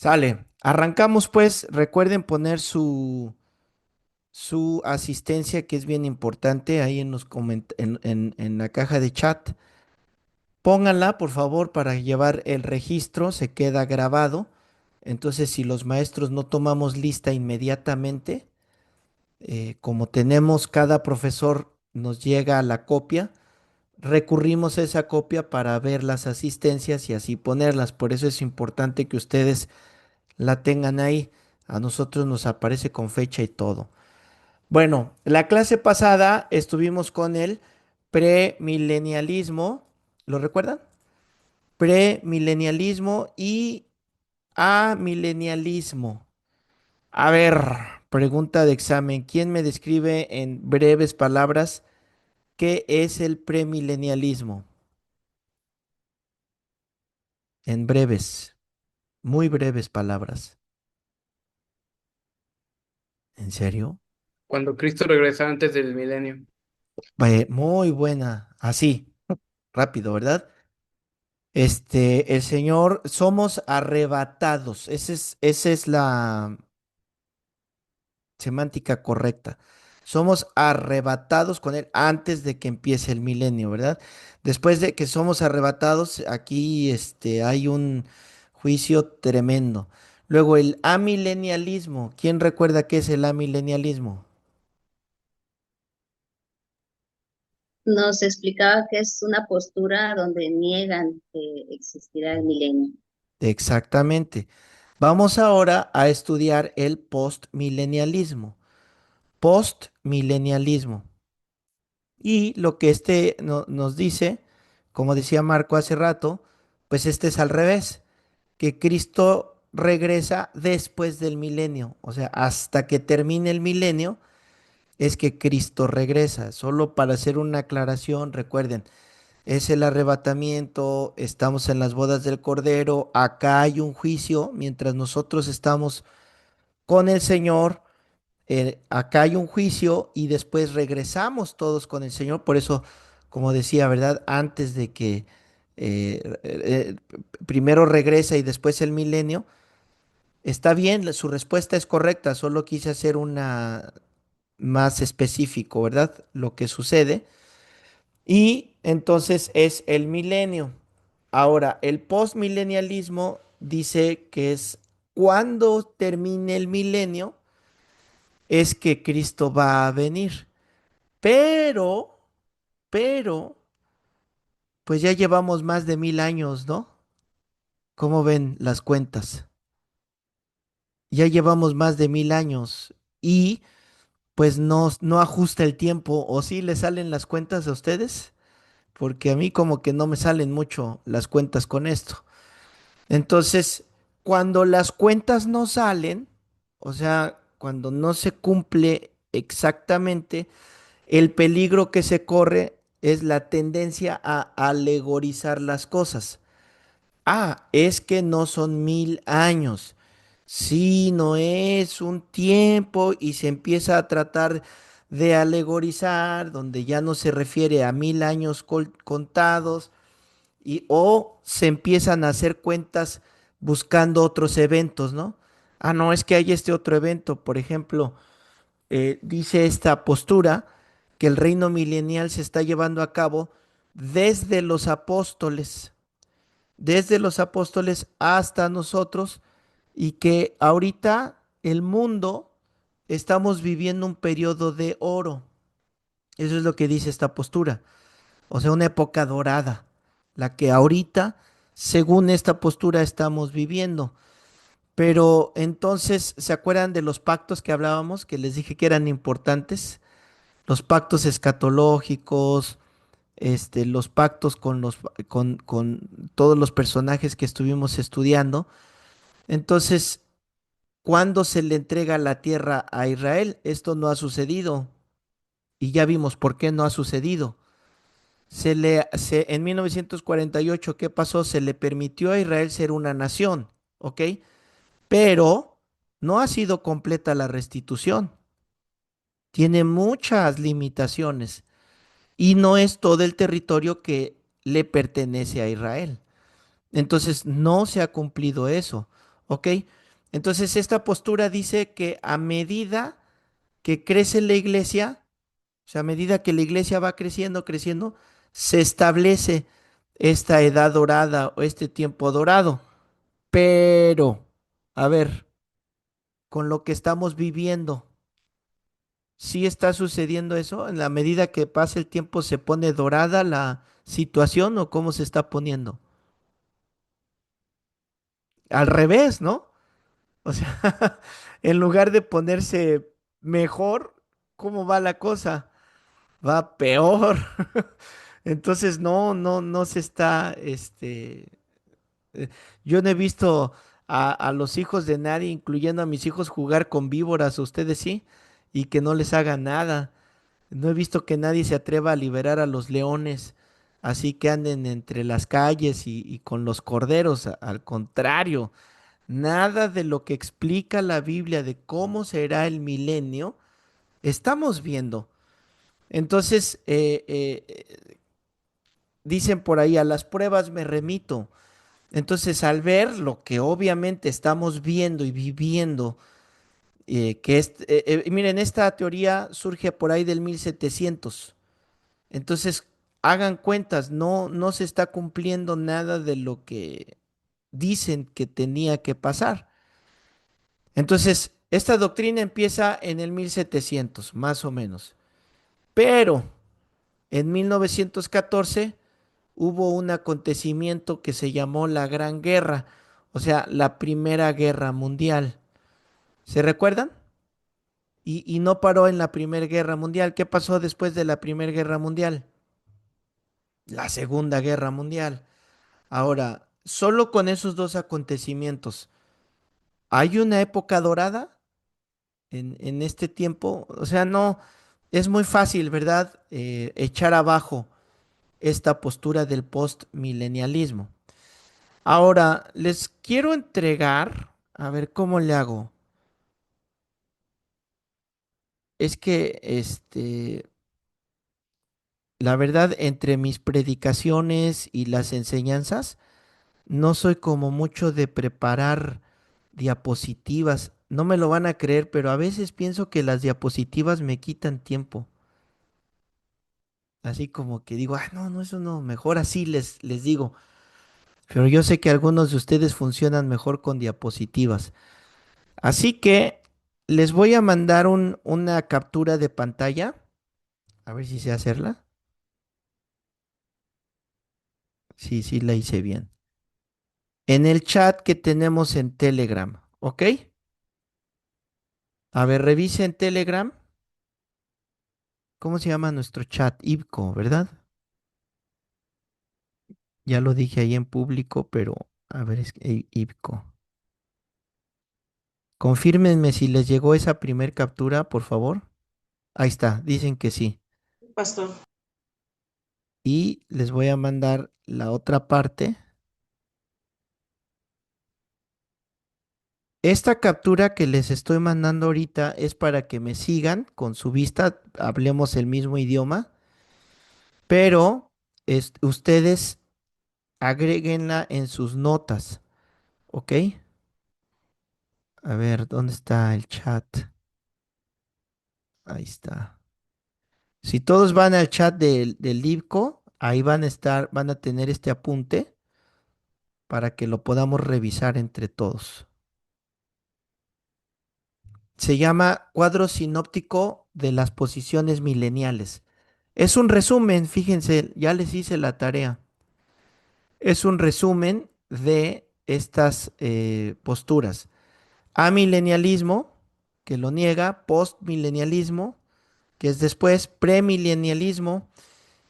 Sale. Arrancamos pues. Recuerden poner su asistencia, que es bien importante, ahí en en la caja de chat. Pónganla, por favor, para llevar el registro, se queda grabado. Entonces, si los maestros no tomamos lista inmediatamente, como tenemos cada profesor nos llega la copia, recurrimos a esa copia para ver las asistencias y así ponerlas. Por eso es importante que ustedes la tengan ahí. A nosotros nos aparece con fecha y todo. Bueno, la clase pasada estuvimos con el premilenialismo. ¿Lo recuerdan? Premilenialismo y amilenialismo. A ver, pregunta de examen. ¿Quién me describe en breves palabras qué es el premilenialismo? En breves, muy breves palabras. ¿En serio? Cuando Cristo regresa antes del milenio. Muy buena. Así, rápido, ¿verdad? El Señor, somos arrebatados. Esa es la semántica correcta. Somos arrebatados con Él antes de que empiece el milenio, ¿verdad? Después de que somos arrebatados, aquí hay un juicio tremendo. Luego, el amilenialismo. ¿Quién recuerda qué es el amilenialismo? Nos explicaba que es una postura donde niegan que existirá el milenio. Exactamente. Vamos ahora a estudiar el postmilenialismo. Postmilenialismo. Y lo que nos dice, como decía Marco hace rato, pues este es al revés, que Cristo regresa después del milenio, o sea, hasta que termine el milenio es que Cristo regresa. Solo para hacer una aclaración, recuerden, es el arrebatamiento, estamos en las bodas del Cordero, acá hay un juicio, mientras nosotros estamos con el Señor, acá hay un juicio y después regresamos todos con el Señor. Por eso, como decía, ¿verdad? Antes de que primero regresa y después el milenio, está bien, su respuesta es correcta, solo quise hacer una más específico, ¿verdad? Lo que sucede. Y entonces es el milenio. Ahora, el postmilenialismo dice que es cuando termine el milenio, es que Cristo va a venir. Pero, pero, pues ya llevamos más de 1000 años, ¿no? ¿Cómo ven las cuentas? Ya llevamos más de 1000 años y pues no ajusta el tiempo. ¿O sí le salen las cuentas a ustedes? Porque a mí como que no me salen mucho las cuentas con esto. Entonces, cuando las cuentas no salen, o sea, cuando no se cumple exactamente, el peligro que se corre es la tendencia a alegorizar las cosas. Ah, es que no son 1000 años. Sí, no es un tiempo y se empieza a tratar de alegorizar, donde ya no se refiere a 1000 años contados y o se empiezan a hacer cuentas buscando otros eventos, ¿no? Ah, no, es que hay este otro evento, por ejemplo, dice esta postura que el reino milenial se está llevando a cabo desde los apóstoles, desde los apóstoles hasta nosotros, y que ahorita el mundo estamos viviendo un periodo de oro. Eso es lo que dice esta postura. O sea, una época dorada, la que ahorita, según esta postura, estamos viviendo. Pero entonces, ¿se acuerdan de los pactos que hablábamos, que les dije que eran importantes? Los pactos escatológicos, los pactos con todos los personajes que estuvimos estudiando. Entonces, ¿cuándo se le entrega la tierra a Israel? Esto no ha sucedido y ya vimos por qué no ha sucedido. En 1948, ¿qué pasó? Se le permitió a Israel ser una nación, ¿ok? Pero no ha sido completa la restitución. Tiene muchas limitaciones y no es todo el territorio que le pertenece a Israel. Entonces, no se ha cumplido eso. ¿ok? Entonces esta postura dice que a medida que crece la iglesia, o sea, a medida que la iglesia va creciendo, creciendo, se establece esta edad dorada o este tiempo dorado. Pero, a ver, con lo que estamos viviendo, ¿sí está sucediendo eso? ¿En la medida que pasa el tiempo se pone dorada la situación o cómo se está poniendo? Al revés, ¿no? O sea, en lugar de ponerse mejor, ¿cómo va la cosa? Va peor. Entonces, no se está, yo no he visto a los hijos de nadie, incluyendo a mis hijos, jugar con víboras, ustedes sí, y que no les haga nada. No he visto que nadie se atreva a liberar a los leones, así que anden entre las calles y con los corderos. Al contrario, nada de lo que explica la Biblia de cómo será el milenio, estamos viendo. Entonces, dicen por ahí, a las pruebas me remito. Entonces, al ver lo que obviamente estamos viendo y viviendo, miren, esta teoría surge por ahí del 1700. Entonces, hagan cuentas, no se está cumpliendo nada de lo que dicen que tenía que pasar. Entonces, esta doctrina empieza en el 1700, más o menos. Pero en 1914 hubo un acontecimiento que se llamó la Gran Guerra, o sea, la Primera Guerra Mundial. ¿Se recuerdan? Y no paró en la Primera Guerra Mundial. ¿Qué pasó después de la Primera Guerra Mundial? La Segunda Guerra Mundial. Ahora, solo con esos dos acontecimientos, ¿hay una época dorada en este tiempo? O sea, no, es muy fácil, ¿verdad? Echar abajo esta postura del postmilenialismo. Ahora, les quiero entregar, a ver cómo le hago. Es que, la verdad, entre mis predicaciones y las enseñanzas, no soy como mucho de preparar diapositivas. No me lo van a creer, pero a veces pienso que las diapositivas me quitan tiempo. Así como que digo, ah, no, eso no, mejor así les digo. Pero yo sé que algunos de ustedes funcionan mejor con diapositivas. Así que les voy a mandar una captura de pantalla. A ver si sé hacerla. Sí, sí, la hice bien. En el chat que tenemos en Telegram, ¿ok? A ver, revise en Telegram. ¿Cómo se llama nuestro chat? IBCO, ¿verdad? Ya lo dije ahí en público, pero a ver, es que IBCO. Confírmenme si les llegó esa primer captura, por favor. Ahí está, dicen que sí. Pastor. Y les voy a mandar la otra parte. Esta captura que les estoy mandando ahorita es para que me sigan con su vista, hablemos el mismo idioma, pero ustedes agréguenla en sus notas, ¿ok? A ver, ¿dónde está el chat? Ahí está. Si todos van al chat del Libco, ahí van a estar, van a tener este apunte para que lo podamos revisar entre todos. Se llama Cuadro Sinóptico de las Posiciones Mileniales. Es un resumen, fíjense, ya les hice la tarea. Es un resumen de estas posturas. Amilenialismo, que lo niega, postmilenialismo, que es después, premilenialismo,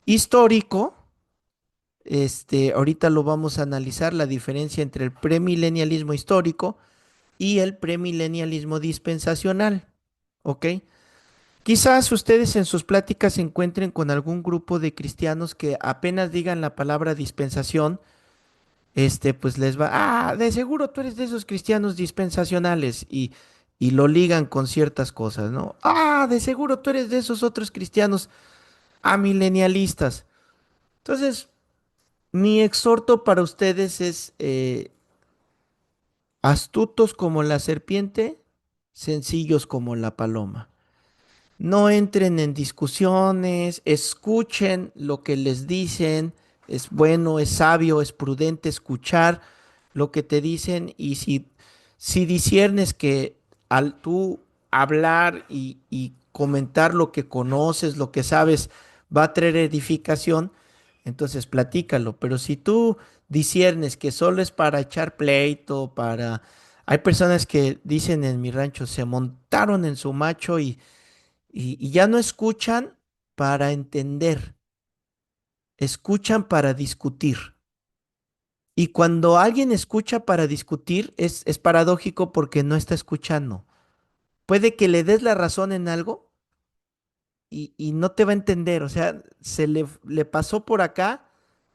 histórico. Ahorita lo vamos a analizar, la diferencia entre el premilenialismo histórico y el premilenialismo dispensacional. ¿Ok? Quizás ustedes en sus pláticas se encuentren con algún grupo de cristianos que apenas digan la palabra dispensación, pues les va, de seguro tú eres de esos cristianos dispensacionales y lo ligan con ciertas cosas, ¿no? De seguro tú eres de esos otros cristianos amilenialistas. Entonces, mi exhorto para ustedes es, Astutos como la serpiente, sencillos como la paloma. No entren en discusiones, escuchen lo que les dicen. Es bueno, es sabio, es prudente escuchar lo que te dicen y si disiernes que al tú hablar y comentar lo que conoces, lo que sabes, va a traer edificación, entonces platícalo. Pero si tú disiernes que solo es para echar pleito, para... Hay personas que dicen en mi rancho, se montaron en su macho y ya no escuchan para entender, escuchan para discutir. Y cuando alguien escucha para discutir, es paradójico porque no está escuchando. Puede que le des la razón en algo y no te va a entender. O sea, le pasó por acá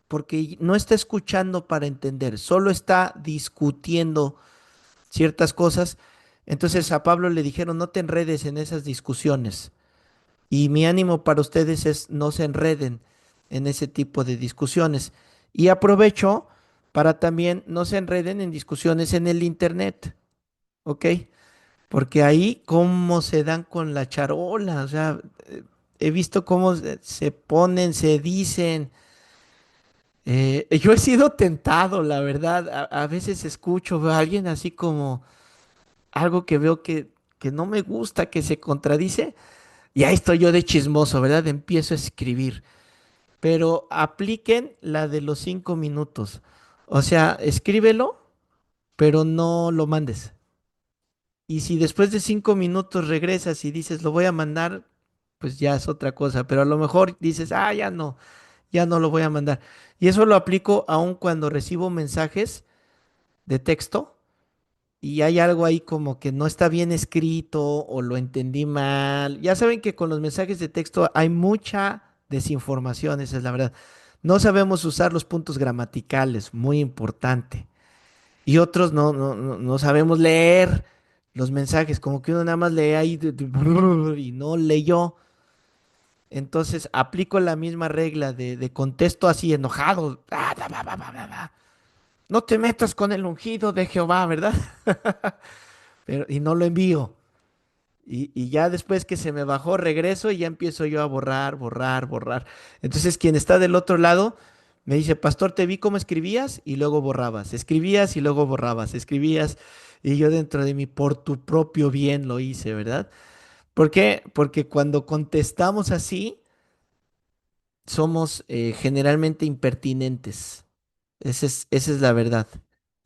porque no está escuchando para entender, solo está discutiendo ciertas cosas. Entonces a Pablo le dijeron, no te enredes en esas discusiones. Y mi ánimo para ustedes es no se enreden en ese tipo de discusiones. Y aprovecho para también no se enreden en discusiones en el internet, ¿ok? Porque ahí cómo se dan con la charola, o sea, he visto cómo se ponen, se dicen. Yo he sido tentado, la verdad. A veces escucho, veo a alguien así como algo que veo que no me gusta, que se contradice, y ahí estoy yo de chismoso, ¿verdad? Empiezo a escribir. Pero apliquen la de los 5 minutos. O sea, escríbelo, pero no lo mandes. Y si después de 5 minutos regresas y dices, lo voy a mandar, pues ya es otra cosa. Pero a lo mejor dices, ah, ya no lo voy a mandar. Y eso lo aplico aun cuando recibo mensajes de texto y hay algo ahí como que no está bien escrito o lo entendí mal. Ya saben que con los mensajes de texto hay mucha desinformación, esa es la verdad. No sabemos usar los puntos gramaticales, muy importante. Y otros no sabemos leer los mensajes, como que uno nada más lee ahí y no leyó. Entonces aplico la misma regla de contesto así enojado. No te metas con el ungido de Jehová, ¿verdad? Pero, y no lo envío. Y ya después que se me bajó, regreso y ya empiezo yo a borrar, borrar, borrar. Entonces, quien está del otro lado me dice, Pastor, te vi cómo escribías y luego borrabas. Escribías y luego borrabas. Escribías y yo dentro de mí, por tu propio bien lo hice, ¿verdad? ¿Por qué? Porque cuando contestamos así, somos generalmente impertinentes. Esa es la verdad.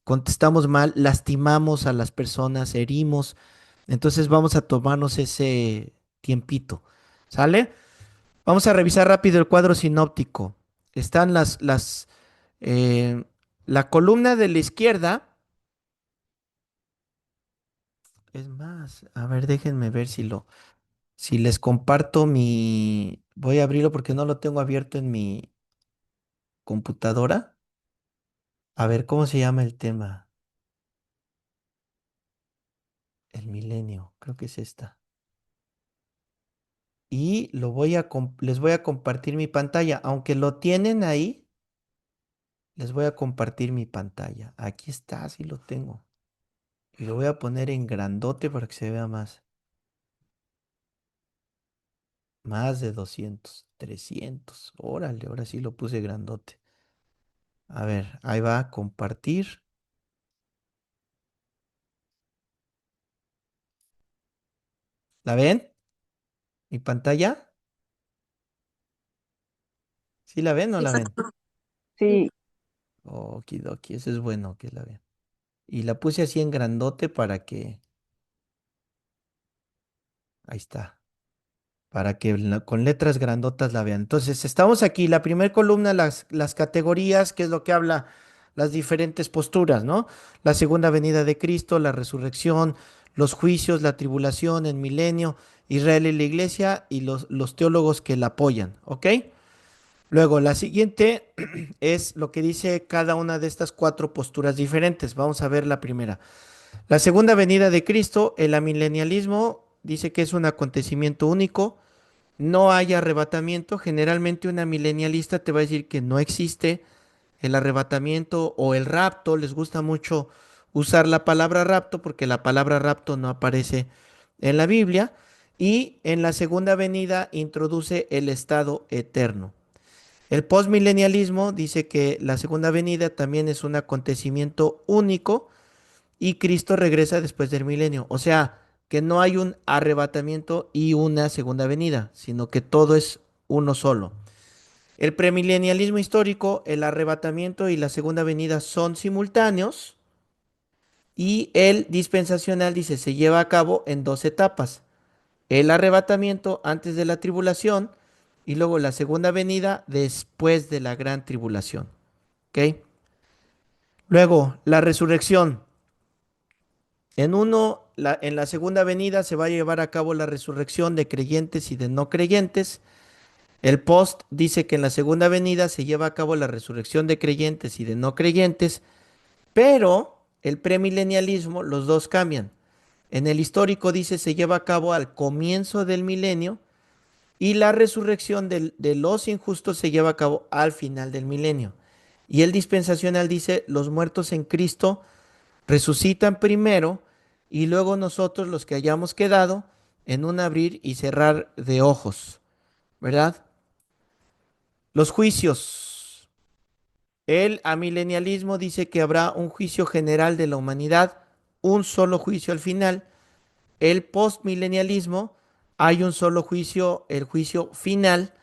Contestamos mal, lastimamos a las personas, herimos. Entonces vamos a tomarnos ese tiempito. ¿Sale? Vamos a revisar rápido el cuadro sinóptico. Están eh, la columna de la izquierda. Es más, a ver, déjenme ver si les comparto voy a abrirlo porque no lo tengo abierto en mi computadora. A ver, ¿cómo se llama el tema? El milenio, creo que es esta. Y les voy a compartir mi pantalla. Aunque lo tienen ahí, les voy a compartir mi pantalla. Aquí está, sí lo tengo. Y lo voy a poner en grandote para que se vea más. Más de 200, 300. Órale, ahora sí lo puse grandote. A ver, ahí va, compartir. ¿La ven? ¿Mi pantalla? ¿Sí la ven o no Sí, la ven? sí. Sí, Okidoki, eso es bueno que la vean. Y la puse así en grandote para que... Ahí está. Para que con letras grandotas la vean. Entonces, estamos aquí, la primera columna, las categorías, que es lo que habla las diferentes posturas, ¿no? La segunda venida de Cristo, la resurrección, los juicios, la tribulación, el milenio, Israel y la iglesia y los teólogos que la apoyan, ¿ok? Luego, la siguiente es lo que dice cada una de estas cuatro posturas diferentes. Vamos a ver la primera. La segunda venida de Cristo, el amilenialismo, dice que es un acontecimiento único, no hay arrebatamiento. Generalmente una milenialista te va a decir que no existe el arrebatamiento o el rapto. Les gusta mucho usar la palabra rapto porque la palabra rapto no aparece en la Biblia. Y en la segunda venida introduce el estado eterno. El postmilenialismo dice que la segunda venida también es un acontecimiento único y Cristo regresa después del milenio. O sea, que no hay un arrebatamiento y una segunda venida, sino que todo es uno solo. El premilenialismo histórico, el arrebatamiento y la segunda venida son simultáneos y el dispensacional dice se lleva a cabo en dos etapas. El arrebatamiento antes de la tribulación y luego la segunda venida después de la gran tribulación. ¿Ok? Luego, la resurrección. En la segunda venida se va a llevar a cabo la resurrección de creyentes y de no creyentes. El post dice que en la segunda venida se lleva a cabo la resurrección de creyentes y de no creyentes, pero el premilenialismo, los dos cambian. En el histórico dice se lleva a cabo al comienzo del milenio y la resurrección de los injustos se lleva a cabo al final del milenio. Y el dispensacional dice los muertos en Cristo resucitan primero y luego nosotros los que hayamos quedado en un abrir y cerrar de ojos, ¿verdad? Los juicios. El amilenialismo dice que habrá un juicio general de la humanidad, un solo juicio al final. El postmilenialismo, hay un solo juicio, el juicio final.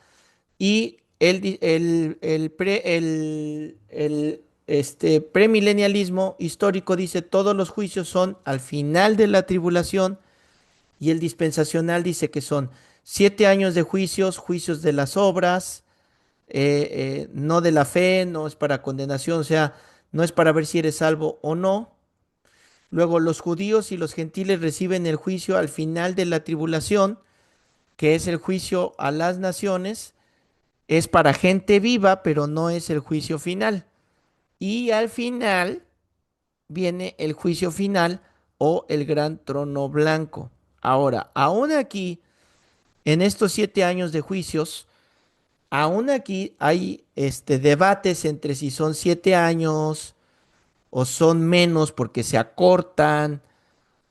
Y el premilenialismo histórico dice todos los juicios son al final de la tribulación y el dispensacional dice que son 7 años de juicios, juicios de las obras, no de la fe, no es para condenación, o sea, no es para ver si eres salvo o no. Luego los judíos y los gentiles reciben el juicio al final de la tribulación, que es el juicio a las naciones, es para gente viva, pero no es el juicio final. Y al final viene el juicio final o el gran trono blanco. Ahora, aún aquí, en estos 7 años de juicios, aún aquí hay debates entre si son 7 años o son menos porque se acortan,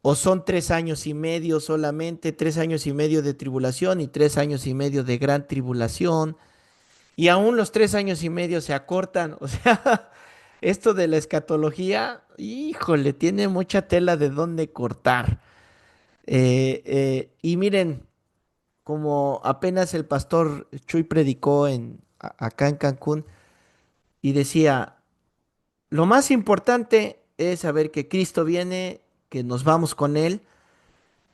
o son 3 años y medio solamente, 3 años y medio de tribulación y 3 años y medio de gran tribulación. Y aún los 3 años y medio se acortan. O sea, esto de la escatología, híjole, tiene mucha tela de dónde cortar. Y miren, como apenas el pastor Chuy predicó acá en Cancún y decía, lo más importante es saber que Cristo viene, que nos vamos con Él.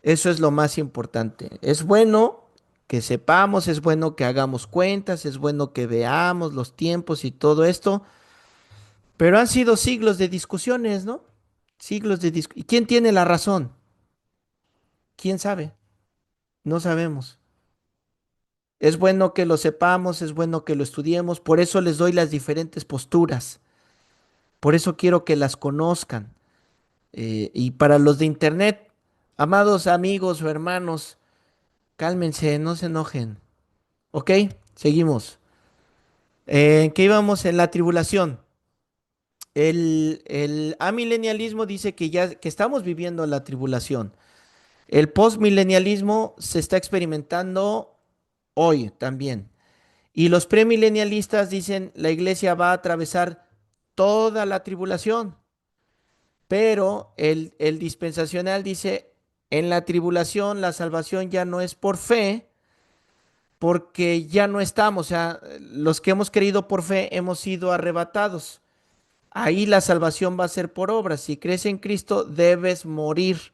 Eso es lo más importante. Es bueno que sepamos, es bueno que hagamos cuentas, es bueno que veamos los tiempos y todo esto, pero han sido siglos de discusiones, ¿no? Siglos de discusiones. ¿Y quién tiene la razón? ¿Quién sabe? No sabemos. Es bueno que lo sepamos, es bueno que lo estudiemos, por eso les doy las diferentes posturas, por eso quiero que las conozcan. Y para los de internet, amados amigos o hermanos, cálmense, no se enojen. ¿Ok? Seguimos. ¿En qué íbamos? En la tribulación. El amilenialismo dice que ya que estamos viviendo la tribulación. El postmilenialismo se está experimentando hoy también. Y los premilenialistas dicen la iglesia va a atravesar toda la tribulación. Pero el dispensacional dice en la tribulación la salvación ya no es por fe, porque ya no estamos. O sea, los que hemos creído por fe hemos sido arrebatados. Ahí la salvación va a ser por obras. Si crees en Cristo, debes morir.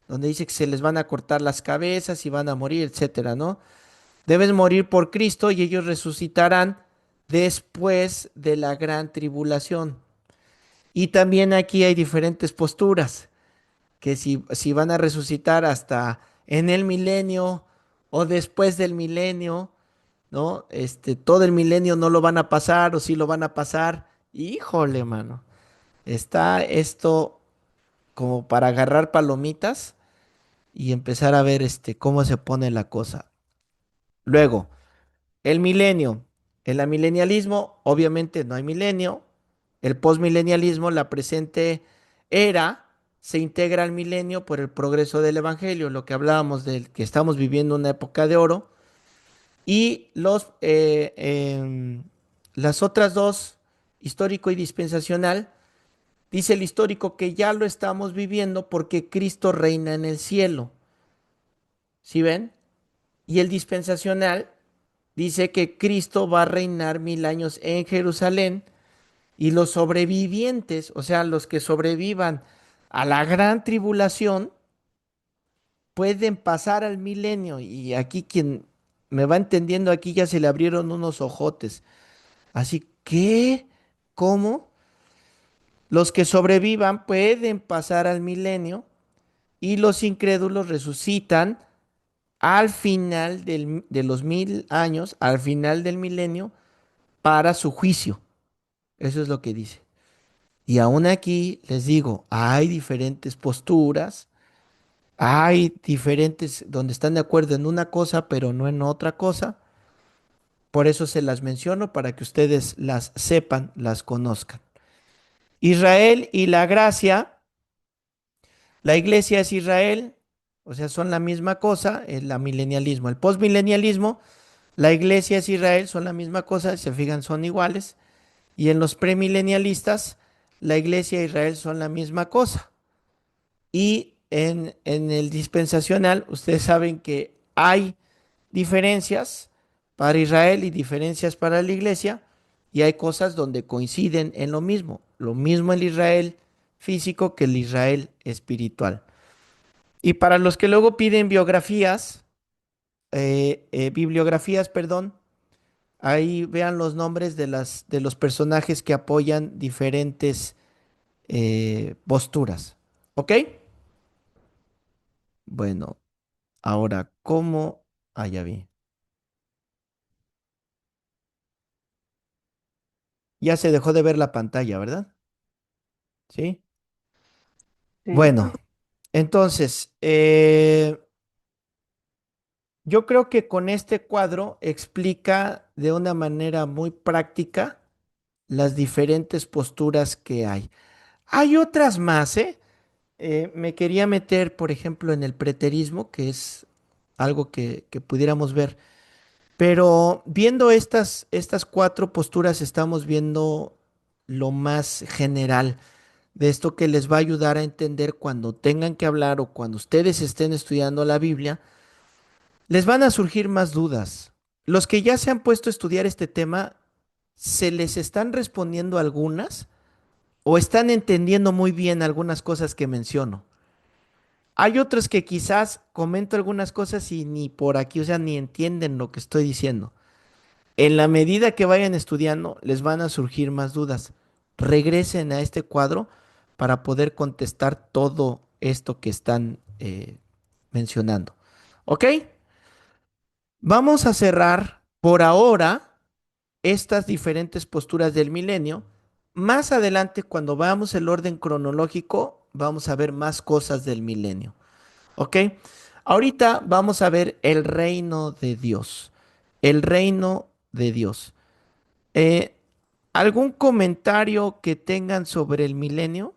Donde dice que se les van a cortar las cabezas y van a morir, etcétera, ¿no? Debes morir por Cristo y ellos resucitarán después de la gran tribulación. Y también aquí hay diferentes posturas, que si van a resucitar hasta en el milenio o después del milenio, ¿no? Todo el milenio no lo van a pasar o sí lo van a pasar. Híjole, mano. Está esto como para agarrar palomitas y empezar a ver cómo se pone la cosa. Luego, el milenio. En el milenialismo, obviamente no hay milenio. El postmilenialismo, la presente era se integra al milenio por el progreso del evangelio, lo que hablábamos de que estamos viviendo una época de oro, y las otras dos, histórico y dispensacional, dice el histórico que ya lo estamos viviendo porque Cristo reina en el cielo. ¿Sí ven? Y el dispensacional dice que Cristo va a reinar 1000 años en Jerusalén y los sobrevivientes, o sea, los que sobrevivan a la gran tribulación, pueden pasar al milenio. Y aquí quien me va entendiendo, aquí ya se le abrieron unos ojotes. Así que, ¿cómo? Los que sobrevivan pueden pasar al milenio y los incrédulos resucitan al final de los 1000 años, al final del milenio, para su juicio. Eso es lo que dice. Y aún aquí les digo, hay diferentes posturas, hay diferentes donde están de acuerdo en una cosa, pero no en otra cosa. Por eso se las menciono para que ustedes las sepan, las conozcan. Israel y la gracia, la iglesia es Israel, o sea, son la misma cosa, el milenialismo. El postmilenialismo, la iglesia es Israel, son la misma cosa, si se fijan, son iguales. Y en los premilenialistas, la iglesia e Israel son la misma cosa. Y en el dispensacional, ustedes saben que hay diferencias para Israel y diferencias para la iglesia, y hay cosas donde coinciden en lo mismo el Israel físico que el Israel espiritual. Y para los que luego piden bibliografías, perdón, ahí vean los nombres de los personajes que apoyan diferentes posturas. ¿Ok? Bueno, ahora, ¿cómo? Ah, ya vi. Ya se dejó de ver la pantalla, ¿verdad? Sí. Sí. Bueno, entonces, yo creo que con este cuadro explica de una manera muy práctica las diferentes posturas que hay. Hay otras más, ¿eh? Me quería meter, por ejemplo, en el preterismo, que es algo que pudiéramos ver. Pero viendo estas cuatro posturas, estamos viendo lo más general de esto que les va a ayudar a entender cuando tengan que hablar o cuando ustedes estén estudiando la Biblia, les van a surgir más dudas. Los que ya se han puesto a estudiar este tema, ¿se les están respondiendo algunas o están entendiendo muy bien algunas cosas que menciono? Hay otros que quizás comento algunas cosas y ni por aquí, o sea, ni entienden lo que estoy diciendo. En la medida que vayan estudiando, les van a surgir más dudas. Regresen a este cuadro para poder contestar todo esto que están mencionando. ¿Ok? Vamos a cerrar por ahora estas diferentes posturas del milenio. Más adelante, cuando veamos el orden cronológico, vamos a ver más cosas del milenio. ¿Ok? Ahorita vamos a ver el reino de Dios. El reino de Dios. Eh, ¿Algún comentario que tengan sobre el milenio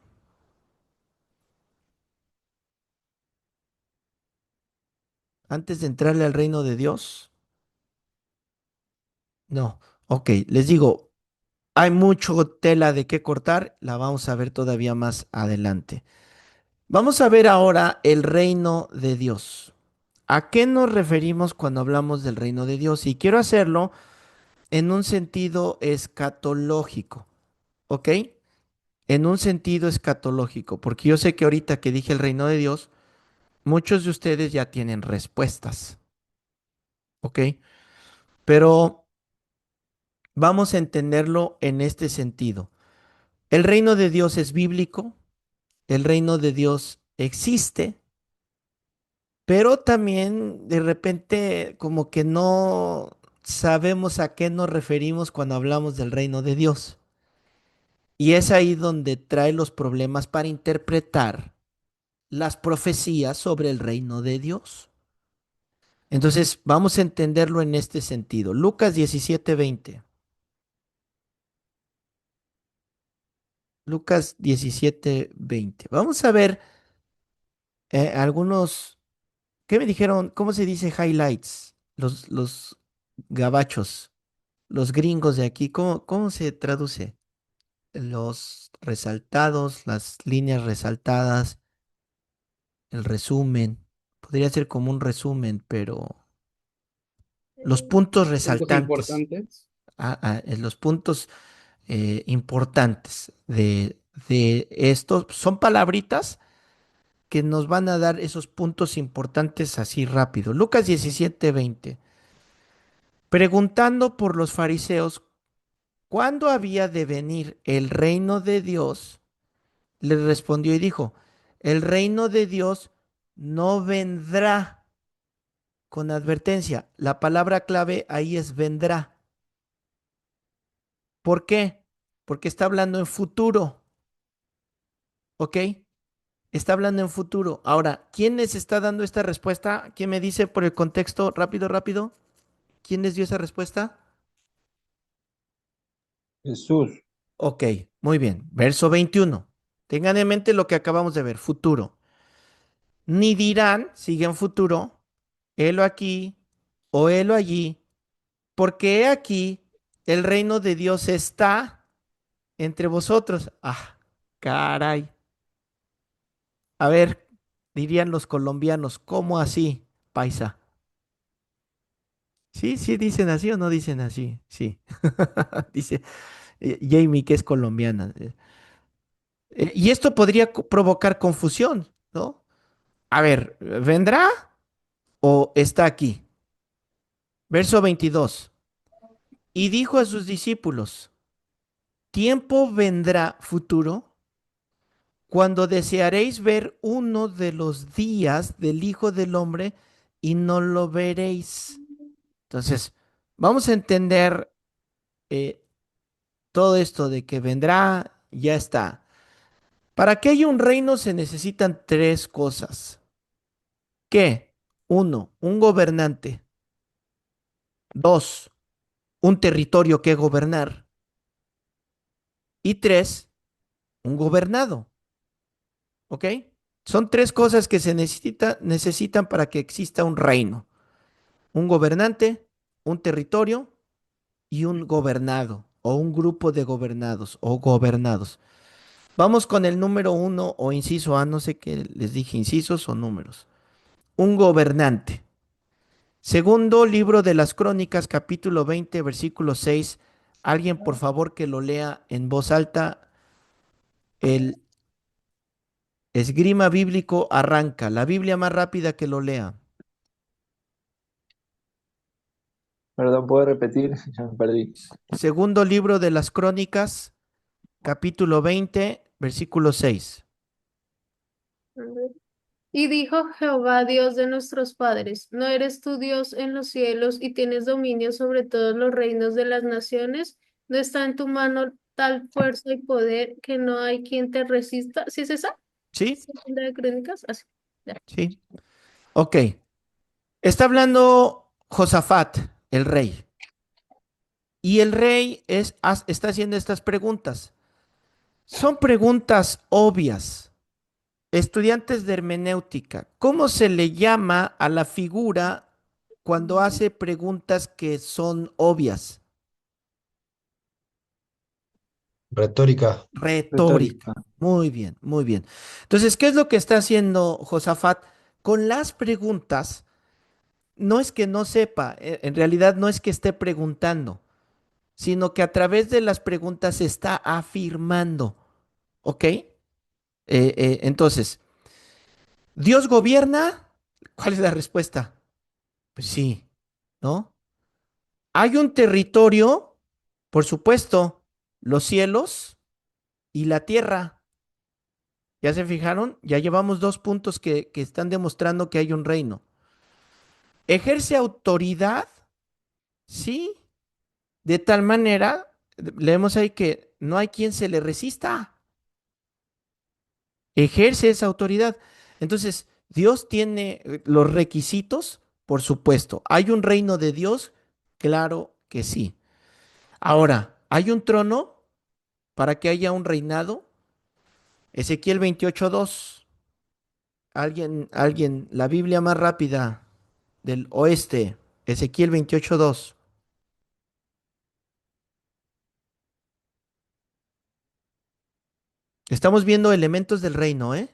antes de entrarle al reino de Dios? No. Ok, les digo, hay mucho tela de qué cortar, la vamos a ver todavía más adelante. Vamos a ver ahora el reino de Dios. ¿A qué nos referimos cuando hablamos del reino de Dios? Y quiero hacerlo en un sentido escatológico, ¿ok? En un sentido escatológico, porque yo sé que ahorita que dije el reino de Dios, muchos de ustedes ya tienen respuestas, ¿ok? Pero vamos a entenderlo en este sentido. El reino de Dios es bíblico, el reino de Dios existe, pero también de repente como que no sabemos a qué nos referimos cuando hablamos del reino de Dios. Y es ahí donde trae los problemas para interpretar las profecías sobre el reino de Dios. Entonces, vamos a entenderlo en este sentido. Lucas 17:20. Lucas 17:20. Vamos a ver algunos, ¿qué me dijeron? ¿Cómo se dice highlights? Los gabachos, los gringos de aquí, ¿cómo se traduce? Los resaltados, las líneas resaltadas, el resumen. Podría ser como un resumen, pero los puntos Puntos resaltantes. importantes. Los puntos importantes de esto son palabritas que nos van a dar esos puntos importantes así rápido. Lucas 17:20. Preguntando por los fariseos cuándo había de venir el reino de Dios, le respondió y dijo, el reino de Dios no vendrá con advertencia. La palabra clave ahí es vendrá. ¿Por qué? Porque está hablando en futuro, ¿ok? Está hablando en futuro. Ahora, ¿quién les está dando esta respuesta? ¿Quién me dice por el contexto? Rápido, rápido. ¿Quién les dio esa respuesta? Jesús. Ok, muy bien. Verso 21. Tengan en mente lo que acabamos de ver, futuro. Ni dirán, sigue en futuro, helo aquí o helo allí, porque he aquí el reino de Dios está entre vosotros. Ah, caray. A ver, dirían los colombianos, ¿cómo así, paisa? Sí, sí, dicen así o no dicen así. Sí. Dice Jamie que es colombiana. Y esto podría provocar confusión, ¿no? A ver, ¿vendrá o está aquí? Verso 22. Y dijo a sus discípulos, tiempo vendrá futuro cuando desearéis ver uno de los días del Hijo del Hombre y no lo veréis. Entonces, vamos a entender eh, todo esto de que vendrá, ya está. Para que haya un reino se necesitan tres cosas. ¿Qué? Uno, un gobernante. Dos, un territorio que gobernar. Y tres, un gobernado. ¿Ok? Son tres cosas que necesitan para que exista un reino. Un gobernante, un territorio y un gobernado o un grupo de gobernados o gobernados. Vamos con el número uno o inciso A, no sé qué les dije, incisos o números. Un gobernante. Segundo libro de las Crónicas, capítulo 20, versículo 6. Alguien, por favor, que lo lea en voz alta. El esgrima bíblico arranca. La Biblia más rápida que lo lea. Perdón, ¿puedo repetir? Ya me perdí. Segundo libro de las Crónicas, capítulo 20, versículo 6. A ver. Y dijo Jehová, Dios de nuestros padres, ¿no eres tú Dios en los cielos y tienes dominio sobre todos los reinos de las naciones? ¿No está en tu mano tal fuerza y poder que no hay quien te resista? ¿Sí es esa? ¿Sí? Segunda de Crónicas. Así. Ya. Sí. Ok. Está hablando Josafat, el rey. Y el rey está haciendo estas preguntas. Son preguntas obvias. Estudiantes de hermenéutica, ¿cómo se le llama a la figura cuando hace preguntas que son obvias? Retórica. Retórica. Retórica. Muy bien, muy bien. Entonces, ¿qué es lo que está haciendo Josafat? Con las preguntas, no es que no sepa, en realidad no es que esté preguntando, sino que a través de las preguntas se está afirmando. ¿Ok? Entonces, ¿Dios gobierna? ¿Cuál es la respuesta? Pues sí, ¿no? Hay un territorio, por supuesto, los cielos y la tierra. ¿Ya se fijaron? Ya llevamos dos puntos que están demostrando que hay un reino. ¿Ejerce autoridad? Sí. De tal manera, leemos ahí que no hay quien se le resista. Ejerce esa autoridad. Entonces, Dios tiene los requisitos, por supuesto. ¿Hay un reino de Dios? Claro que sí. Ahora, ¿hay un trono para que haya un reinado? Ezequiel 28:2. Alguien, la Biblia más rápida del oeste. Ezequiel 28:2. Estamos viendo elementos del reino, ¿eh?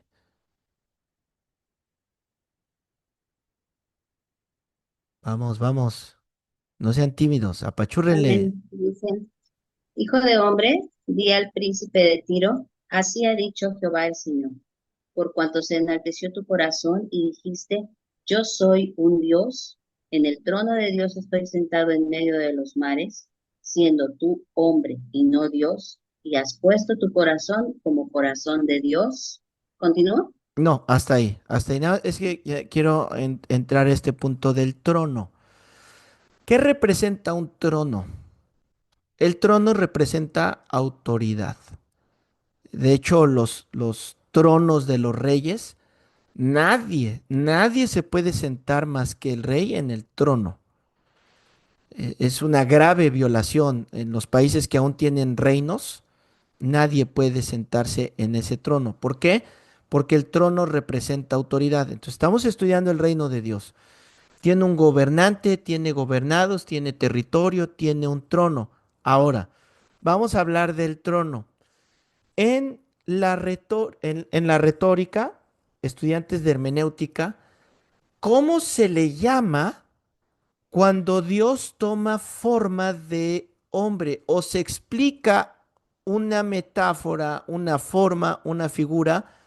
Vamos, vamos. No sean tímidos, apachúrrenle. Amén. Dice, hijo de hombre, di al príncipe de Tiro, así ha dicho Jehová el Señor, por cuanto se enalteció tu corazón y dijiste, yo soy un Dios, en el trono de Dios estoy sentado en medio de los mares, siendo tú hombre y no Dios, y has puesto tu corazón como corazón de Dios. ¿Continúa? No, hasta ahí, hasta ahí. Es que ya quiero entrar a este punto del trono. ¿Qué representa un trono? El trono representa autoridad. De hecho, los tronos de los reyes, nadie se puede sentar más que el rey en el trono. Es una grave violación en los países que aún tienen reinos. Nadie puede sentarse en ese trono. ¿Por qué? Porque el trono representa autoridad. Entonces, estamos estudiando el reino de Dios. Tiene un gobernante, tiene gobernados, tiene territorio, tiene un trono. Ahora, vamos a hablar del trono. En la retórica, estudiantes de hermenéutica, ¿cómo se le llama cuando Dios toma forma de hombre o se explica una metáfora, una forma, una figura,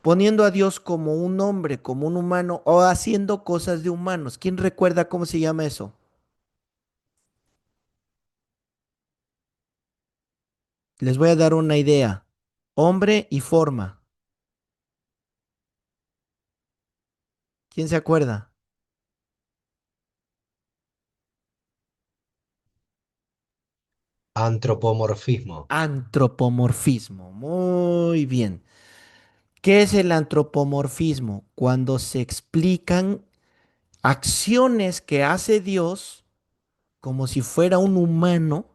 poniendo a Dios como un hombre, como un humano o haciendo cosas de humanos? ¿Quién recuerda cómo se llama eso? Les voy a dar una idea. Hombre y forma. ¿Quién se acuerda? Antropomorfismo. Antropomorfismo. Muy bien. ¿Qué es el antropomorfismo? Cuando se explican acciones que hace Dios como si fuera un humano,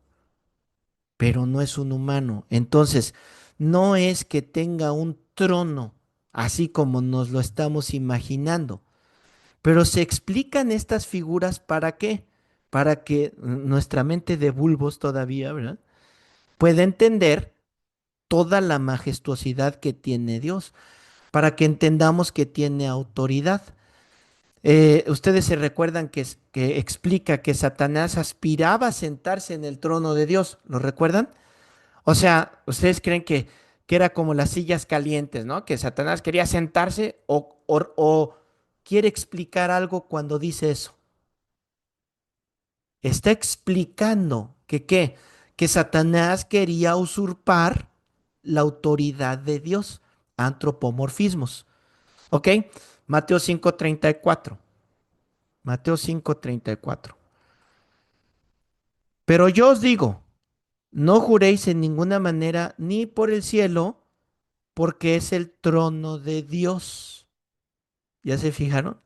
pero no es un humano. Entonces, no es que tenga un trono, así como nos lo estamos imaginando, pero se explican estas figuras ¿para qué? Para que nuestra mente de bulbos todavía, ¿verdad? Pueda entender toda la majestuosidad que tiene Dios, para que entendamos que tiene autoridad. Ustedes se recuerdan que explica que Satanás aspiraba a sentarse en el trono de Dios, ¿lo recuerdan? O sea, ¿ustedes creen que era como las sillas calientes, ¿no? Que Satanás quería sentarse o quiere explicar algo cuando dice eso. Está explicando que qué, que Satanás quería usurpar la autoridad de Dios, antropomorfismos. ¿Ok? Mateo 5:34. Mateo 5:34. Pero yo os digo, no juréis en ninguna manera ni por el cielo, porque es el trono de Dios. ¿Ya se fijaron?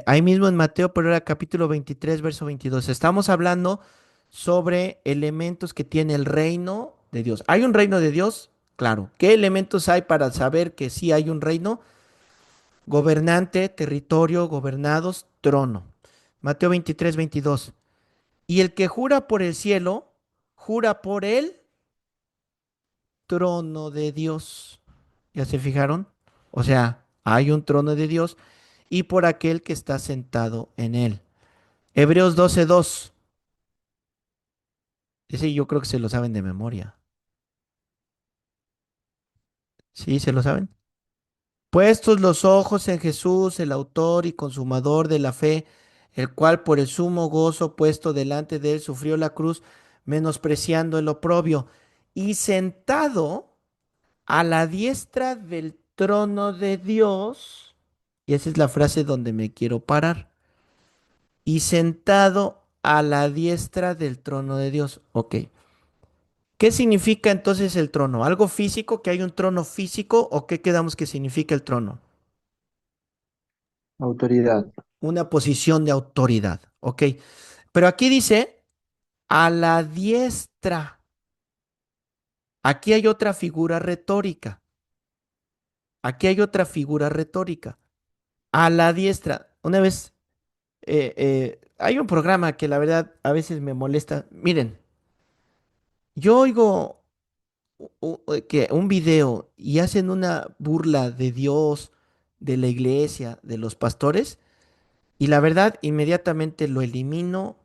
Ahí mismo en Mateo, pero era capítulo 23, verso 22. Estamos hablando sobre elementos que tiene el reino de Dios. ¿Hay un reino de Dios? Claro. ¿Qué elementos hay para saber que sí hay un reino? Gobernante, territorio, gobernados, trono. Mateo 23, 22. Y el que jura por el cielo, jura por el trono de Dios. ¿Ya se fijaron? O sea, hay un trono de Dios y por aquel que está sentado en él. Hebreos 12:2. Ese yo creo que se lo saben de memoria. ¿Sí? ¿Se lo saben? Puestos los ojos en Jesús, el autor y consumador de la fe, el cual por el sumo gozo puesto delante de él sufrió la cruz, menospreciando el oprobio, y sentado a la diestra del trono de Dios, y esa es la frase donde me quiero parar, y sentado a la diestra del trono de Dios. Ok. ¿Qué significa entonces el trono? ¿Algo físico? ¿Que hay un trono físico? ¿O qué quedamos que significa el trono? Autoridad. Una posición de autoridad. Ok. Pero aquí dice a la diestra. Aquí hay otra figura retórica. Aquí hay otra figura retórica. A la diestra. Una vez, hay un programa que la verdad a veces me molesta. Miren, yo oigo que un video y hacen una burla de Dios, de la iglesia, de los pastores, y la verdad inmediatamente lo elimino,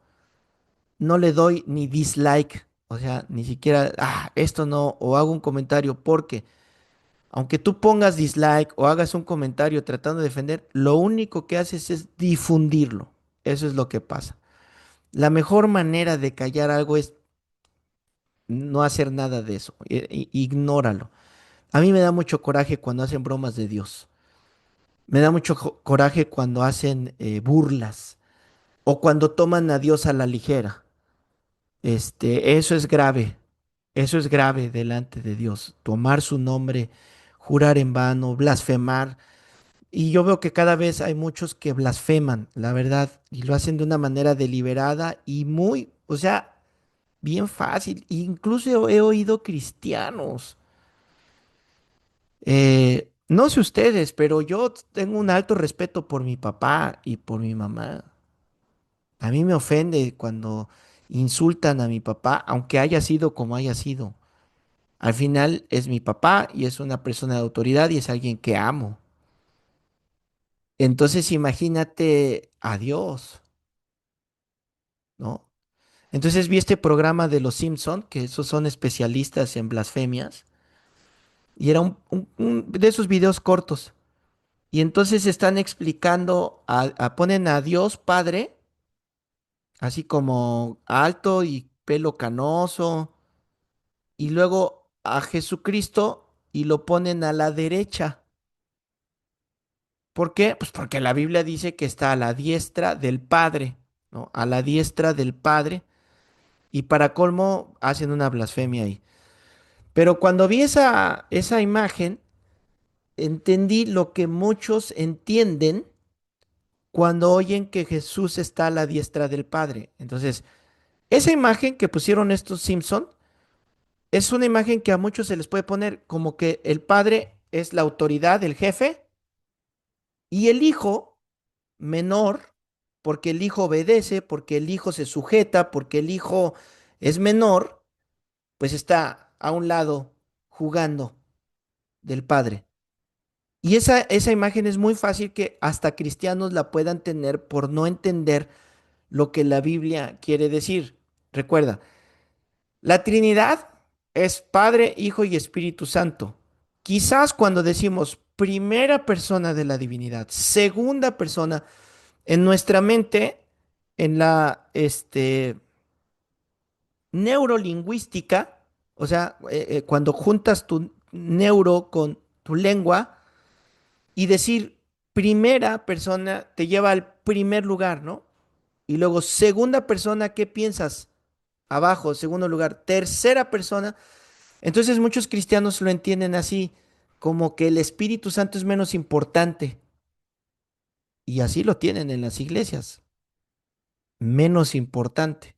no le doy ni dislike, o sea, ni siquiera, esto no, o hago un comentario, porque aunque tú pongas dislike o hagas un comentario tratando de defender, lo único que haces es difundirlo. Eso es lo que pasa. La mejor manera de callar algo es no hacer nada de eso, ignóralo. A mí me da mucho coraje cuando hacen bromas de Dios. Me da mucho coraje cuando hacen burlas o cuando toman a Dios a la ligera. Eso es grave. Eso es grave delante de Dios. Tomar su nombre, jurar en vano, blasfemar. Y yo veo que cada vez hay muchos que blasfeman, la verdad, y lo hacen de una manera deliberada y muy, o sea, bien fácil. Incluso he oído cristianos. No sé ustedes, pero yo tengo un alto respeto por mi papá y por mi mamá. A mí me ofende cuando insultan a mi papá, aunque haya sido como haya sido. Al final es mi papá y es una persona de autoridad y es alguien que amo. Entonces imagínate a Dios, ¿no? Entonces vi este programa de Los Simpson, que esos son especialistas en blasfemias, y era de esos videos cortos. Y entonces están explicando, ponen a Dios Padre, así como alto y pelo canoso, y luego a Jesucristo y lo ponen a la derecha. ¿Por qué? Pues porque la Biblia dice que está a la diestra del Padre, ¿no? A la diestra del Padre. Y para colmo hacen una blasfemia ahí. Pero cuando vi esa imagen, entendí lo que muchos entienden cuando oyen que Jesús está a la diestra del Padre. Entonces, esa imagen que pusieron estos Simpson es una imagen que a muchos se les puede poner como que el Padre es la autoridad, el jefe, y el Hijo menor, porque el Hijo obedece, porque el Hijo se sujeta, porque el Hijo es menor, pues está a un lado jugando del Padre. Y esa imagen es muy fácil que hasta cristianos la puedan tener por no entender lo que la Biblia quiere decir. Recuerda, la Trinidad es Padre, Hijo y Espíritu Santo. Quizás cuando decimos primera persona de la divinidad, segunda persona, en nuestra mente, en la neurolingüística, o sea, cuando juntas tu neuro con tu lengua y decir primera persona te lleva al primer lugar, ¿no? Y luego segunda persona, ¿qué piensas? Abajo, segundo lugar, tercera persona. Entonces muchos cristianos lo entienden así, como que el Espíritu Santo es menos importante. Y así lo tienen en las iglesias, menos importante.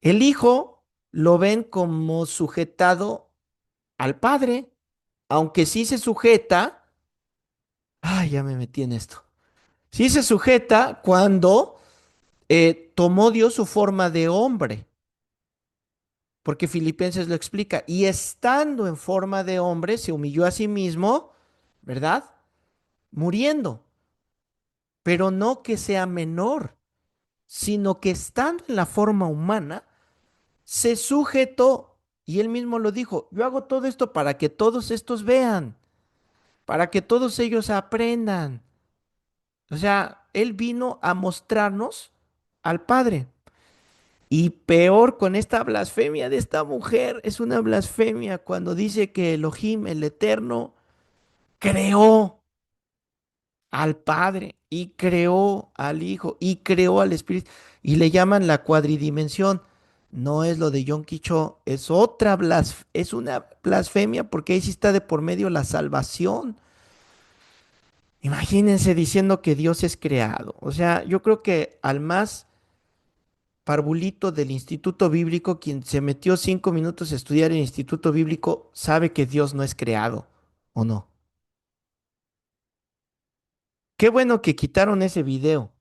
El Hijo lo ven como sujetado al Padre, aunque sí se sujeta, ya me metí en esto, sí se sujeta cuando tomó Dios su forma de hombre, porque Filipenses lo explica, y estando en forma de hombre se humilló a sí mismo, ¿verdad? Muriendo, pero no que sea menor, sino que estando en la forma humana, se sujetó, y él mismo lo dijo, yo hago todo esto para que todos estos vean, para que todos ellos aprendan. O sea, él vino a mostrarnos al Padre. Y peor con esta blasfemia de esta mujer, es una blasfemia cuando dice que Elohim, el Eterno, creó al Padre y creó al Hijo y creó al Espíritu y le llaman la cuadridimensión. No es lo de Yom Kippur, es otra es una blasfemia porque ahí sí está de por medio la salvación. Imagínense diciendo que Dios es creado. O sea, yo creo que al más parvulito del Instituto Bíblico, quien se metió 5 minutos a estudiar el Instituto Bíblico, sabe que Dios no es creado, ¿o no? Qué bueno que quitaron ese video,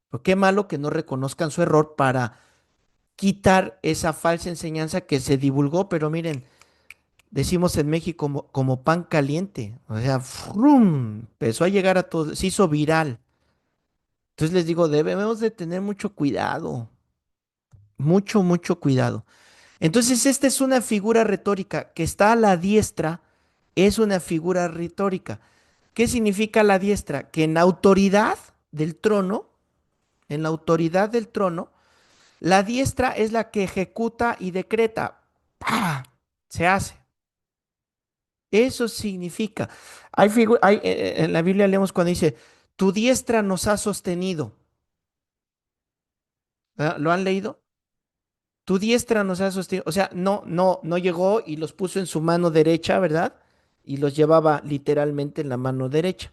pero qué malo que no reconozcan su error para quitar esa falsa enseñanza que se divulgó, pero miren, decimos en México como pan caliente, o sea, ¡frum! Empezó a llegar a todos, se hizo viral. Entonces les digo, debemos de tener mucho cuidado, mucho, mucho cuidado. Entonces, esta es una figura retórica que está a la diestra, es una figura retórica. ¿Qué significa la diestra? Que en autoridad del trono, en la autoridad del trono, la diestra es la que ejecuta y decreta. ¡Pah! Se hace. Eso significa. En la Biblia leemos cuando dice, tu diestra nos ha sostenido. ¿Ah? ¿Lo han leído? Tu diestra nos ha sostenido. O sea, no llegó y los puso en su mano derecha, ¿verdad? Y los llevaba literalmente en la mano derecha.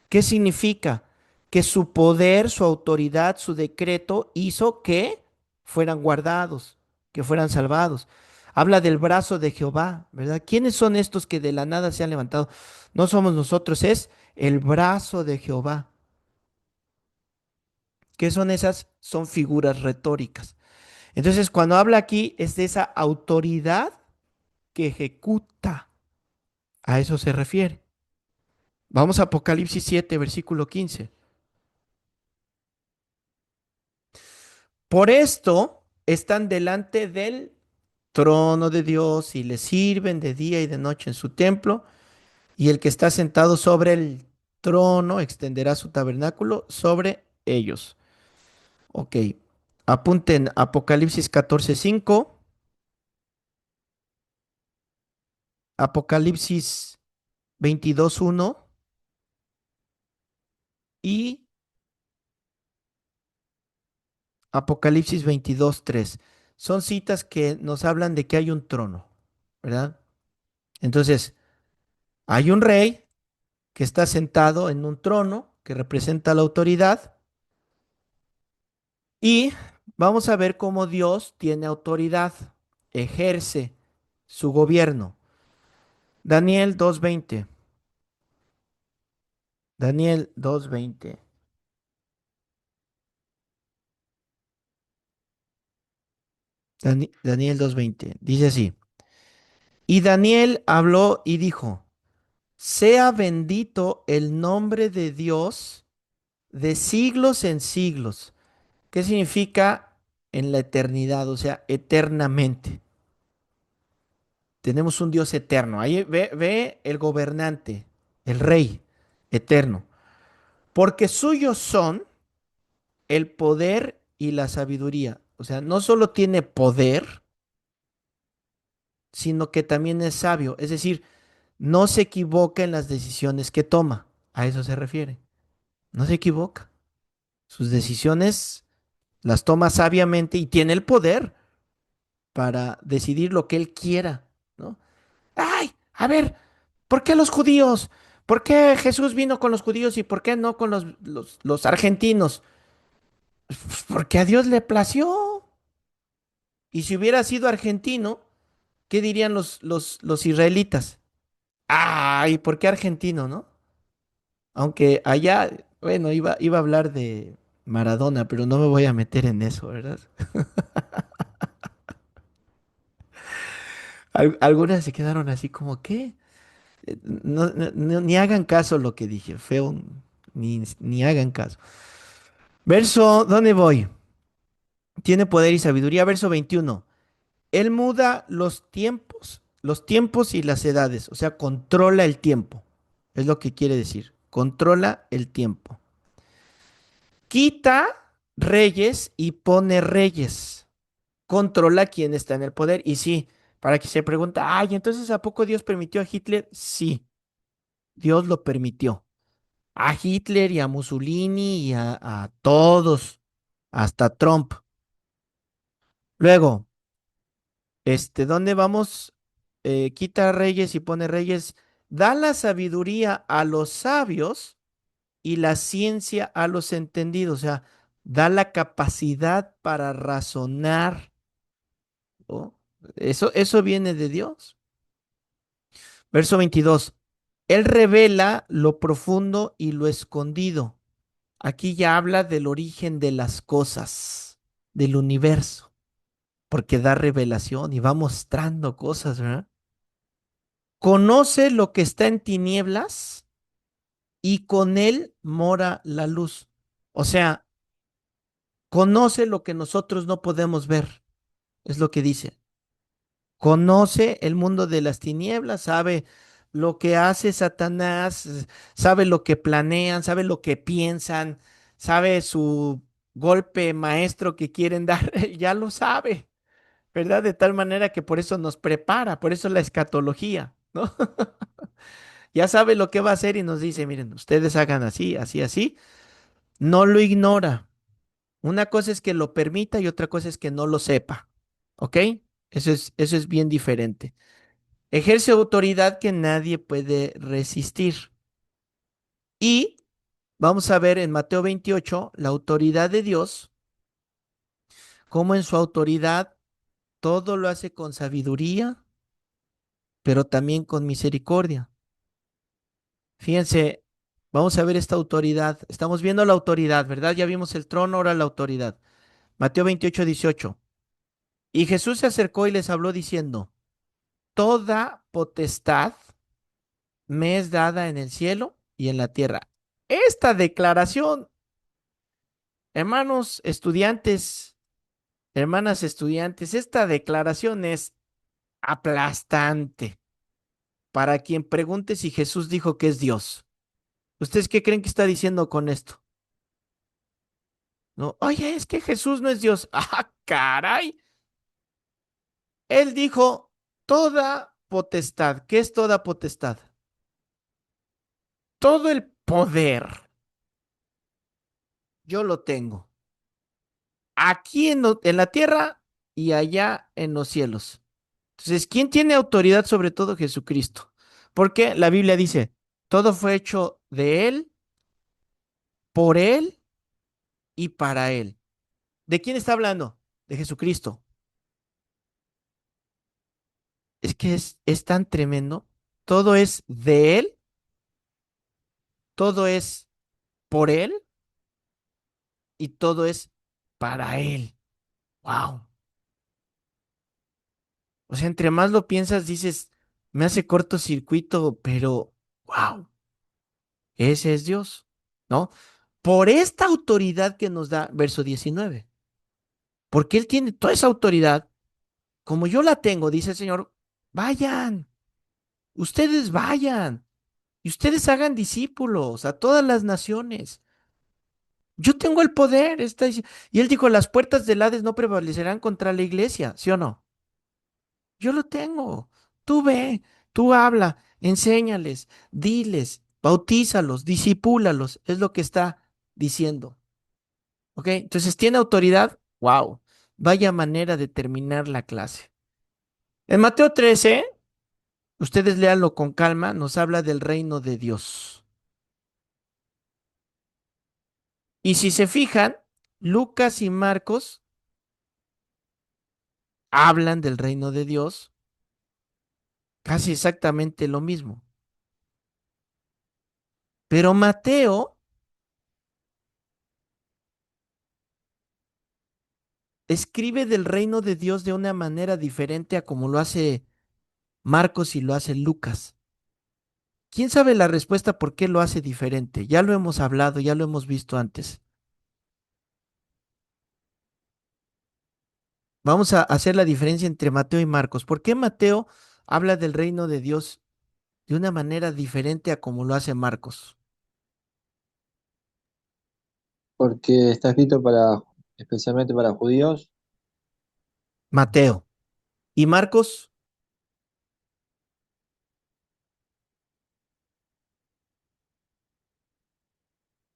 ¿Qué significa? Que su poder, su autoridad, su decreto hizo que fueran guardados, que fueran salvados. Habla del brazo de Jehová, ¿verdad? ¿Quiénes son estos que de la nada se han levantado? No somos nosotros, es el brazo de Jehová. ¿Qué son esas? Son figuras retóricas. Entonces, cuando habla aquí es de esa autoridad que ejecuta. A eso se refiere. Vamos a Apocalipsis 7, versículo 15. Por esto están delante del trono de Dios y le sirven de día y de noche en su templo, y el que está sentado sobre el trono extenderá su tabernáculo sobre ellos. Ok, apunten Apocalipsis 14:5, Apocalipsis 22:1 y Apocalipsis 22:3. Son citas que nos hablan de que hay un trono, ¿verdad? Entonces, hay un rey que está sentado en un trono que representa la autoridad y vamos a ver cómo Dios tiene autoridad, ejerce su gobierno. Daniel 2:20. Daniel 2:20. Daniel 2:20. Dice así. Y Daniel habló y dijo, sea bendito el nombre de Dios de siglos en siglos. ¿Qué significa en la eternidad? O sea, eternamente. Tenemos un Dios eterno. Ahí ve el gobernante, el rey eterno. Porque suyos son el poder y la sabiduría. O sea, no solo tiene poder, sino que también es sabio. Es decir, no se equivoca en las decisiones que toma. A eso se refiere. No se equivoca. Sus decisiones las toma sabiamente y tiene el poder para decidir lo que él quiera, ¿no? Ay, a ver, ¿por qué los judíos? ¿Por qué Jesús vino con los judíos y por qué no con los argentinos? Porque a Dios le plació. Y si hubiera sido argentino, ¿qué dirían los israelitas? Ay, ¿por qué argentino, no? Aunque allá, bueno, iba a hablar de Maradona, pero no me voy a meter en eso, ¿verdad? Algunas se quedaron así como, ¿qué? Ni hagan caso lo que dije, feo, ni hagan caso. Verso, ¿dónde voy? Tiene poder y sabiduría. Verso 21. Él muda los tiempos y las edades, o sea, controla el tiempo. Es lo que quiere decir. Controla el tiempo. Quita reyes y pone reyes. Controla quién está en el poder. Y sí, para que se pregunta, ay, entonces ¿a poco Dios permitió a Hitler? Sí, Dios lo permitió. A Hitler y a Mussolini y a todos, hasta Trump. Luego, ¿dónde vamos? Quita reyes y pone reyes, da la sabiduría a los sabios y la ciencia a los entendidos. O sea, da la capacidad para razonar, ¿no? Eso viene de Dios. Verso 22. Él revela lo profundo y lo escondido. Aquí ya habla del origen de las cosas, del universo, porque da revelación y va mostrando cosas, ¿verdad? Conoce lo que está en tinieblas y con él mora la luz. O sea, conoce lo que nosotros no podemos ver, es lo que dice. Conoce el mundo de las tinieblas, sabe lo que hace Satanás, sabe lo que planean, sabe lo que piensan, sabe su golpe maestro que quieren dar, él ya lo sabe, ¿verdad? De tal manera que por eso nos prepara, por eso la escatología, ¿no? Ya sabe lo que va a hacer y nos dice, miren, ustedes hagan así, así, así. No lo ignora. Una cosa es que lo permita y otra cosa es que no lo sepa, ¿ok? Eso es bien diferente. Ejerce autoridad que nadie puede resistir. Y vamos a ver en Mateo 28 la autoridad de Dios, cómo en su autoridad todo lo hace con sabiduría, pero también con misericordia. Fíjense, vamos a ver esta autoridad. Estamos viendo la autoridad, ¿verdad? Ya vimos el trono, ahora la autoridad. Mateo 28, 18. Y Jesús se acercó y les habló diciendo, toda potestad me es dada en el cielo y en la tierra. Esta declaración, hermanos estudiantes, hermanas estudiantes, esta declaración es aplastante para quien pregunte si Jesús dijo que es Dios. ¿Ustedes qué creen que está diciendo con esto? No, oye, es que Jesús no es Dios. Ah, caray. Él dijo toda potestad. ¿Qué es toda potestad? Todo el poder. Yo lo tengo. Aquí en la tierra y allá en los cielos. Entonces, ¿quién tiene autoridad sobre todo? Jesucristo. Porque la Biblia dice, todo fue hecho de Él, por Él y para Él. ¿De quién está hablando? De Jesucristo. Es que es tan tremendo. Todo es de Él, todo es por Él y todo es para Él. Wow. O sea, entre más lo piensas, dices, me hace cortocircuito, pero wow, ese es Dios, ¿no? Por esta autoridad que nos da, verso 19, porque Él tiene toda esa autoridad, como yo la tengo, dice el Señor, vayan, ustedes vayan, y ustedes hagan discípulos a todas las naciones. Yo tengo el poder, y Él dijo, las puertas del Hades no prevalecerán contra la iglesia, ¿sí o no? Yo lo tengo. Tú ve, tú habla, enséñales, diles, bautízalos, disipúlalos, es lo que está diciendo. ¿Ok? Entonces, ¿tiene autoridad? ¡Wow! Vaya manera de terminar la clase. En Mateo 13, ustedes léanlo con calma, nos habla del reino de Dios. Y si se fijan, Lucas y Marcos hablan del reino de Dios casi exactamente lo mismo. Pero Mateo escribe del reino de Dios de una manera diferente a como lo hace Marcos y lo hace Lucas. ¿Quién sabe la respuesta por qué lo hace diferente? Ya lo hemos hablado, ya lo hemos visto antes. Vamos a hacer la diferencia entre Mateo y Marcos. ¿Por qué Mateo habla del reino de Dios de una manera diferente a como lo hace Marcos? Porque está escrito especialmente para judíos. Mateo. ¿Y Marcos?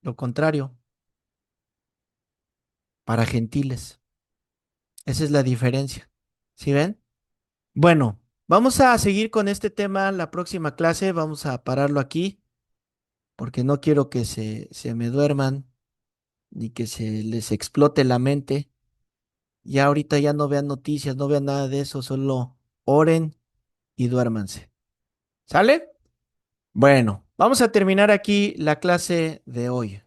Lo contrario, para gentiles. Esa es la diferencia. ¿Sí ven? Bueno, vamos a seguir con este tema la próxima clase. Vamos a pararlo aquí porque no quiero que se me duerman. y que se les explote la mente. Ya ahorita ya no vean noticias, no vean nada de eso, solo oren y duérmanse. ¿Sale? Bueno, vamos a terminar aquí la clase de hoy.